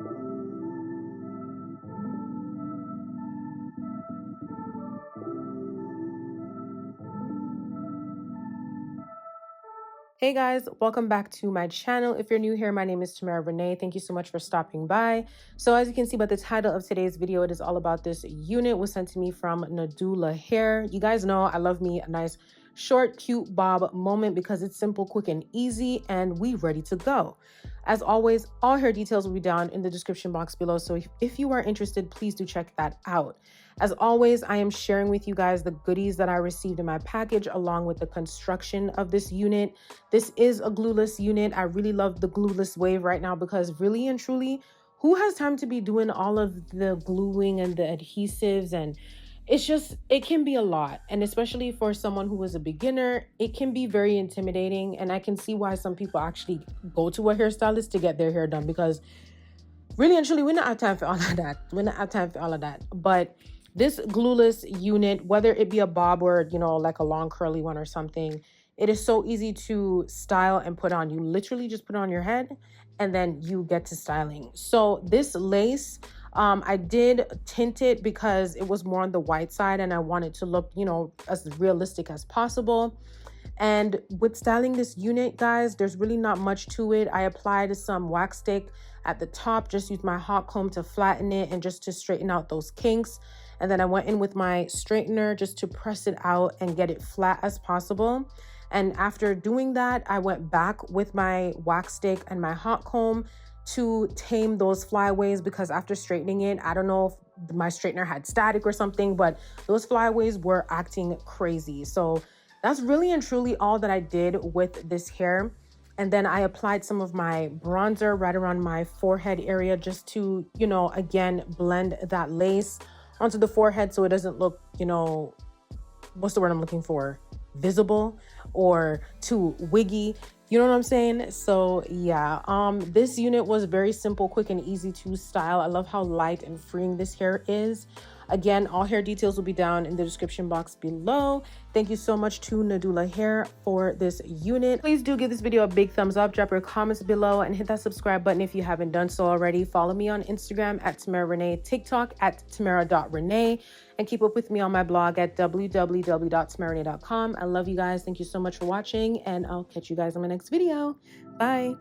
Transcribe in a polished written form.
Hey guys, welcome back to my channel. If you're new here, my name is Tamara Renaye. Thank you so much for stopping by. So as you can see by the title of today's video, it is all about this unit. It was sent to me from Nadula Hair. You guys know I love me a nice short, cute bob moment because it's simple, quick, and easy, and we ready to go. As always, all hair details will be down in the description box below. So if you are interested, please do check that out. As always, I am sharing with you guys the goodies that I received in my package along with the construction of this unit. This is a glueless unit. I really love the glueless wave right now because really and truly, who has time to be doing all of the gluing and the adhesives? And it can be a lot. And especially for someone who is a beginner, it can be very intimidating. And I can see why some people actually go to a hairstylist to get their hair done because really and truly, we don't have time for all of that. We don't have time for all of that. But this glueless unit, whether it be a bob or, like a long curly one or something, it is so easy to style and put on. You literally just put it on your head and then you get to styling. So this lace, I did tint it because it was more on the white side and I wanted to look, as realistic as possible. And with styling this unit, guys, there's really not much to it. I applied some wax stick at the top, just used my hot comb to flatten it and just to straighten out those kinks. And then I went in with my straightener just to press it out and get it flat as possible. And after doing that, I went back with my wax stick and my hot comb to tame those flyaways because after straightening it, I don't know if my straightener had static or something, but those flyaways were acting crazy. So that's really and truly all that I did with this hair. And then I applied some of my bronzer right around my forehead area just to, again, blend that lace onto the forehead so it doesn't look, what's the word I'm looking for? Visible or too wiggy. You know what I'm saying? So yeah, this unit was very simple, quick, and easy to style. I love how light and freeing this hair is. Again, all hair details will be down in the description box below. Thank you so much to Nadula Hair for this unit. Please do give this video a big thumbs up, drop your comments below, and hit that subscribe button if you haven't done so already. Follow me on Instagram at Tamara Renaye, TikTok at Tamara.Renaye, and keep up with me on my blog at www.tamararenaye.com. I love you guys. Thank you so much for watching, and I'll catch you guys on my next video. Bye.